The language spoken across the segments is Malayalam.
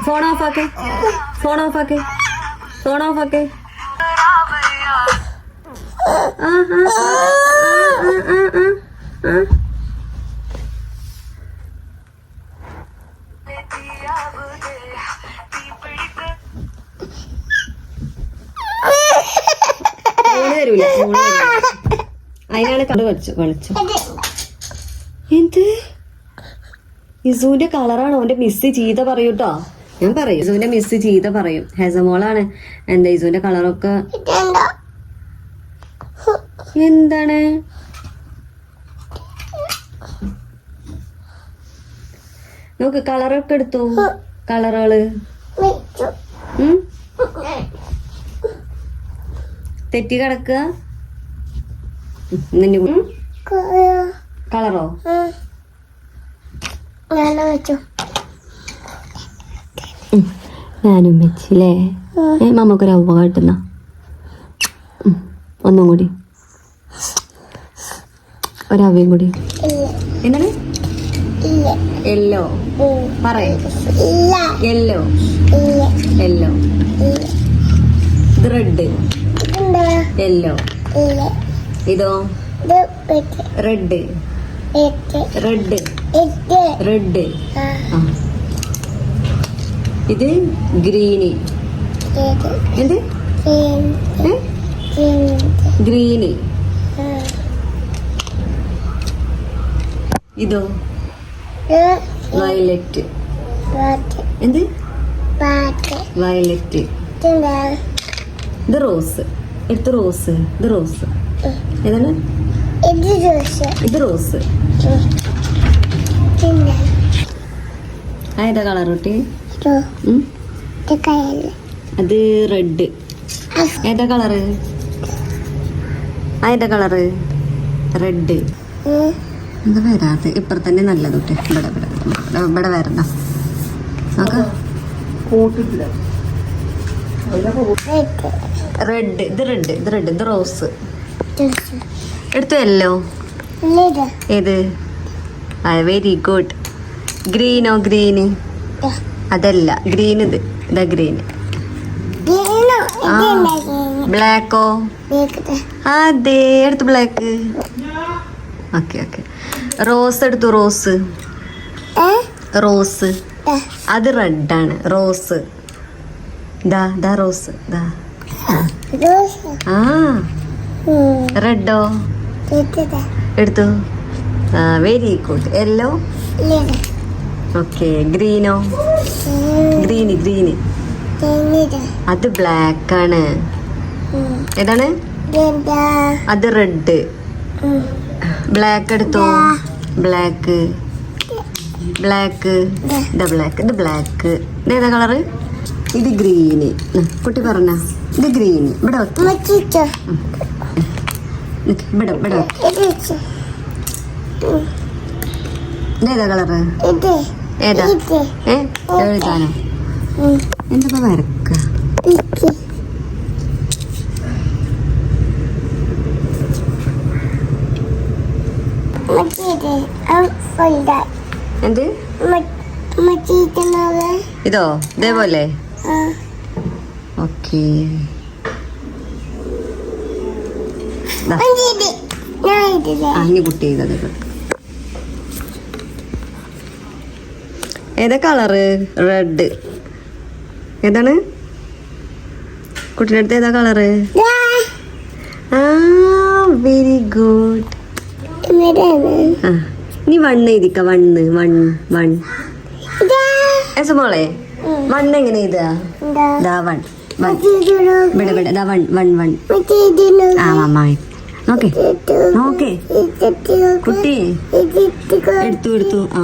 ഫോൺ ഓഫാക്കേ, ഫോൺ ഓഫാക്കേ, ഫോൺ ഓഫാക്കേ. തരൂല, അതിനാണ് കണ്ട് കളിച്ചു. എന്ത് ഇസുവിന്റെ കളറാണ് ഓന്റെ മിസ് ചീത്ത പറയൂട്ടോ. ഞാൻ പറയും ഇസുവിന്റെ മിസ് ചീത്ത പറയും. ഹെസമോളാണ് എന്താ ഇസുവിന്റെ കളറൊക്കെ. എന്താണ് നോക്ക്, കളറൊക്കെ എടുത്തു, കളറുകള് തെറ്റി കിടക്കുക. കളറോ ഞാനും വെച്ചില്ലേ. മമ്മക്കൊരു അവ കാട്ടുന്ന ഒന്നും കൂടി, ഒരവയും കൂടി. എന്താണ് യെല്ലോ പറയേ? Yellow, yellow. ഇത് റെഡ്, യെല്ലോ. ഇതോ റെഡ്, റെഡ്, റെഡ്. ഇത് ഗ്രീന്. എന്ത് ഗ്രീന്. ഇതോ വയലറ്റ്. എന്ത് വയലറ്റ്. ഇത് റോസ്. എടുത്ത് റോസ്. ഇത് റോസ്. ഏതാണ്? ഇത് റോസ്. ഏതാ കളർ കുട്ടി? അത് റെഡ്. ഏതാ കളറ്? ഏതാ കളറ്? റെഡ്. എന്താ വരാതെ? ഇപ്പുറത്തന്നെ നല്ലത് കുട്ടി. ഇവിടെ ഇവിടെ ഇവിടെ വരണ നോക്കാം. റെഡ്. ഇത് റെഡ്. ഇത് റെഡ്. ഇത് റോസ്. എടുത്തു യെല്ലോ. ഏത്? Very good. ഗ്രീനോ? ഗ്രീന് അതല്ല, ഗ്രീൻ. ഇത് ഇതാ ഗ്രീൻ. ബ്ലാക്കോ? അതെ, എടുത്തു ബ്ലാക്ക്. Okay okay. റോസ് എടുത്തു. റോസ്. റോസ് അത് റെഡാണ്. റോസ് ദാ ദാ റോസ് ദാ. ആ റെഡോ? എടുത്തു. Very good. Yellow. Okay. Green or? Green. Green അത് ബ്ലാക്ക് ആണ്. ഏതാണ്? അത് റെഡ്. ബ്ലാക്ക് എടുത്തോ. Black, black. ഇതാ ബ്ലാക്ക്. ഇത് ബ്ലാക്ക്. ഇതേതാ കളറ്? ഇത് ഗ്രീന്. കുട്ടി പറഞ്ഞ ഇത് ഗ്രീന്. ഇവിടെ ഇവിടെ ഇവിടെ. ഇതേതാ കളറ്? ഏതാ? എഴുതാനോ? എന്താ വരക്ക? എന്ത്? ഇതോ? ഇതേപോലെ. ഓക്കെ. ഇനി കുട്ടി ചെയ്തത്. ഏതാ കളറ്? റെഡ്. ഏതാണ് കുട്ടിയുടെ അടുത്ത്? ഏതാ കളറ്? ആ വെരി ഗുഡ്. ഇനി വണ്ണ് എഴുതിക്ക. വണ്ണ്. മോളെ വണ്ണ് എങ്ങനെ എഴുതാ? One one. ഇവിടെ ഇവിടെ ദാ വൺ വൺ വൺ. ആ അമ്മായി നോക്കേ നോക്കേ കുട്ടി. എടുത്തു എടുത്തു. ആ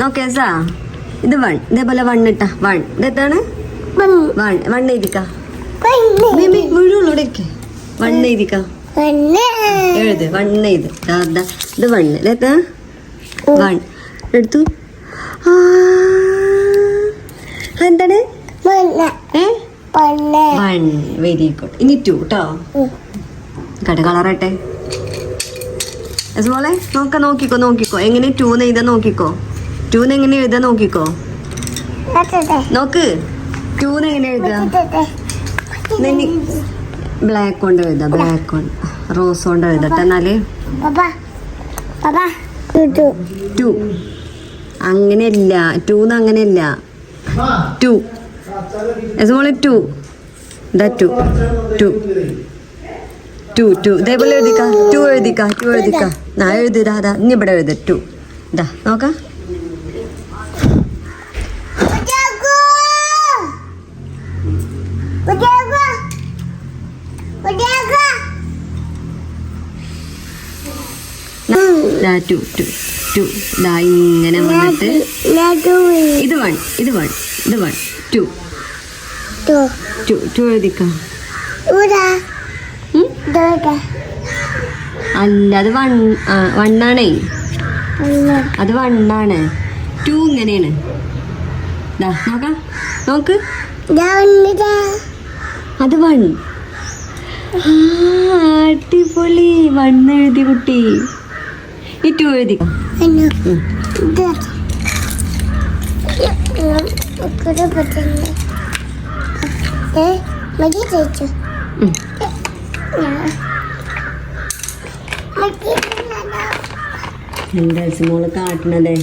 നോക്കേ സാ. ഇത് വൺ. ഇതേപോലെ വണ്ണിട്ടാ. വൺ. ഇതെത്താണ്? വൺ. വണ്ണ് എഴുതിക്ക. വീഴുള്ളൂ ഇവിടേക്ക്. വണ്ണ് എഴുതിക്ക. എഴുത്. വണ്ണ് എഴുത്. ഇത് വണ്ണ്. ഇതെത്താ? വൺ. എടുത്തു. എന്താണ്? വൺ. Very good. ഇനി ടു കേട്ടോ. കട കളറട്ടെ മോളെ. നോക്കിക്കോ നോക്കിക്കോ. എങ്ങനെ ടൂന്ന് എഴുതാൻ നോക്കിക്കോ. ടൂന്ന് എങ്ങനെ എഴുതാൻ നോക്കിക്കോ. നോക്ക് 2 എങ്ങനെ എഴുതുക? ബ്ലാക്ക് കൊണ്ട് എഴുതാ. ബ്ലാക്ക് കൊണ്ട് റോസ് കൊണ്ട് എഴുതട്ടെ. എന്നാല് 2 അങ്ങനെയല്ല. 2 അങ്ങനെയല്ല. 2 മോളെ 2 ഇതാ 2 ഇതേപോലെ എഴുതിക്ക. 2 എഴുതിക്ക. ഞാൻ എഴുതിതാ. അതാ ഇനി ഇവിടെ എഴുത 2 ഇതാ നോക്കാം. ഇങ്ങനെ വന്നിട്ട് ഇത് 1 2 എഴുതിക്ക. അല്ല അത് 1 ആണേ. അത് 1 ആണ്. 2 ഇങ്ങനെയാണ്. നോക്കാം. നോക്ക് അത് 1. അടിപൊളി. 1 എഴുതി കുട്ടി. ഈ 2 എഴുതി. എന്താ മോള് കാട്ടണതേ?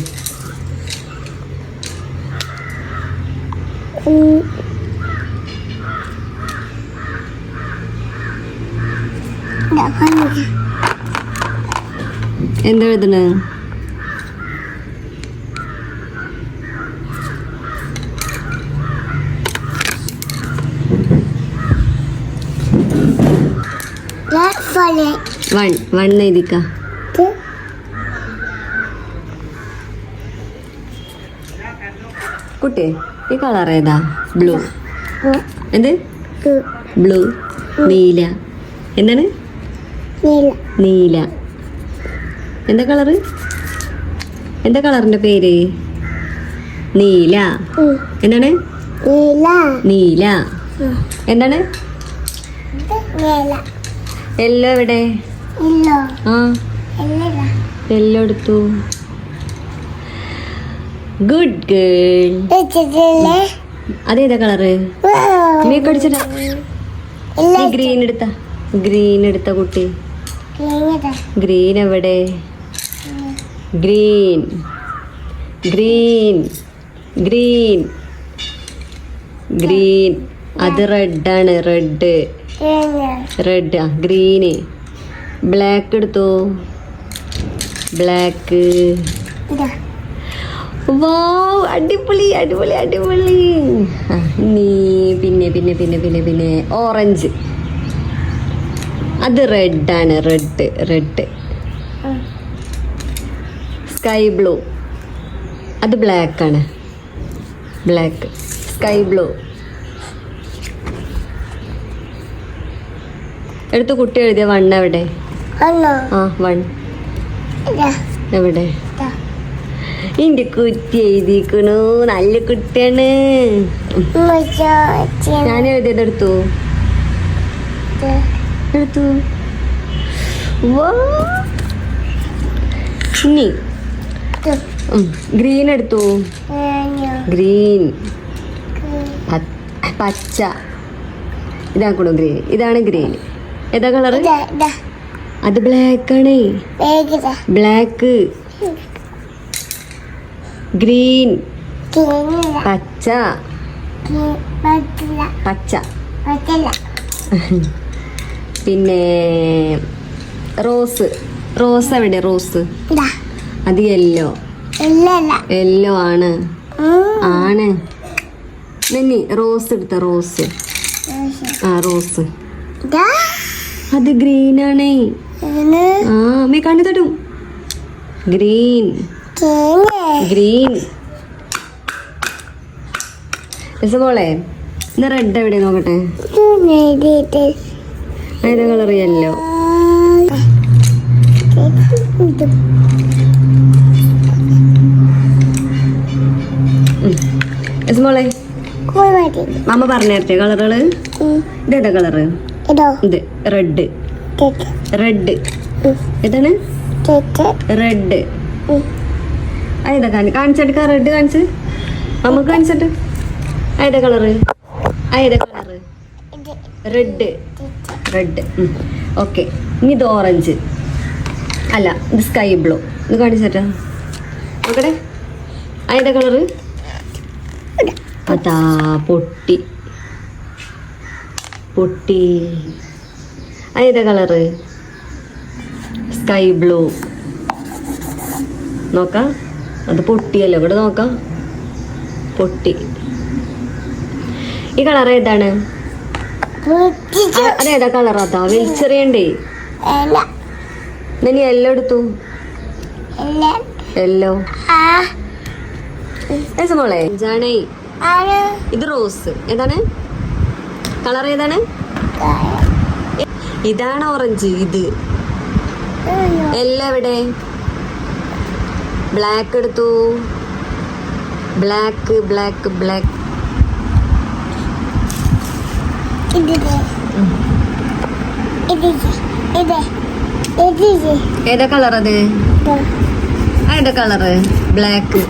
എന്താ എഴുതണ? വൺ എഴുതിക്ക. കുട്ടി ഈ കളർ ഏതാ? ബ്ലൂ. എന്ത്? ബ്ലൂ. നീല. എന്താണ്? നീല. എന്താ കളറ്? എന്താ കളറിന്റെ പേര്? നീല. എന്താണ്? നീല. എന്താണ്? യെല്ലോ എവിടെ? ആ യെല്ലോ എടുത്തു. Good girl. അതേതാ കളറ്? മേക്കടിച്ചിട്ടാ. ഗ്രീൻ എടുത്ത കുട്ടി. ഗ്രീൻ എവിടെ? ഗ്രീൻ. അത് റെഡാണ്. റെഡ്. ഗ്രീന്. ബ്ലാക്ക് എടുത്തോ. ബ്ലാക്ക്. വാവ് അടിപൊളി. പിന്നെ ഓറഞ്ച്. അത് റെഡാണ്. റെഡ്. Sky blue. അത് ബ്ലാക്ക് ആണ്. സ്കൈ ബ്ലൂ എടുത്ത് കുട്ടി എഴുതിയ 1 എവിടെ? 1 എവിടെ? എന്റെ കുട്ടി എഴുതിക്കണു. നല്ല കുട്ടിയാണ്. ഞാൻ എഴുതിയത് എടുത്തു. ഇനി ഗ്രീൻ എടുത്തു. ഗ്രീൻ. പച്ച. ഇതാക്കണോ ഗ്രീൻ? ഇതാണ് ഗ്രീൻ. ഏതാ കളറ്? അത് ബ്ലാക്ക് ആണ്. ബ്ലാക്ക്. ഗ്രീൻ. പച്ച. പിന്നെ റോസ്. എവിടെ? റോസ്. അത് യെല്ലോ. ആണ്. റോസ് എടുത്ത. റോസ്. അത് ഗ്രീൻ ആണ്. അമ്മേ കണ്ണു തട്ടും. ഗ്രീൻ. മോളെ ഇന്ന് റെഡ് എവിടെ നോക്കട്ടെ? ഏതാ കളർ? യെല്ലോ. മോളെ മാമ പറഞ്ഞേരത്തെ കളറുകള്. ഇതേതാ കളറ്? ഇത് റെഡ്. ഏതാണ്? റെഡ്. ഏതാ കാണിച്ചെടുക്ക. റെഡ് കാണിച്ച്. നമുക്ക് കാണിച്ചിട്ട് ഏതാ കളറ് റെഡ് ഓക്കെ. ഇനി ഇത് ഓറഞ്ച് അല്ല, ഇത് സ്കൈ ബ്ലൂ. ഇത് കാണിച്ചിട്ടാ നോക്കട്ടെ ഏതാ കളറ്? അതാ പൊട്ടി ഏതാ കളറ്? Sky blue. നോക്കാം, അത് പൊട്ടിയല്ലോ. ഇവിടെ നോക്കാം, പൊട്ടി. ഈ കളർ ഏതാണ്? അതേതാ കളർ? അതാ വലിച്ചെറിയണ്ടേ. നീ യെല്ലോ എടുത്തു. യെല്ലോ മോളെ ജാണേ. ഇത് റോസ്. ഏതാണ് കളർ? ഏതാണ്? ഇതാണ് ഓറഞ്ച്. ഇത് യെല്ലോ എവിടെ? ബ്ലാക്ക് എടുത്തു. ബ്ലാക്ക് ഏതാ കളർ? അത് ഏതാ കളറ്? ബ്ലാക്ക്.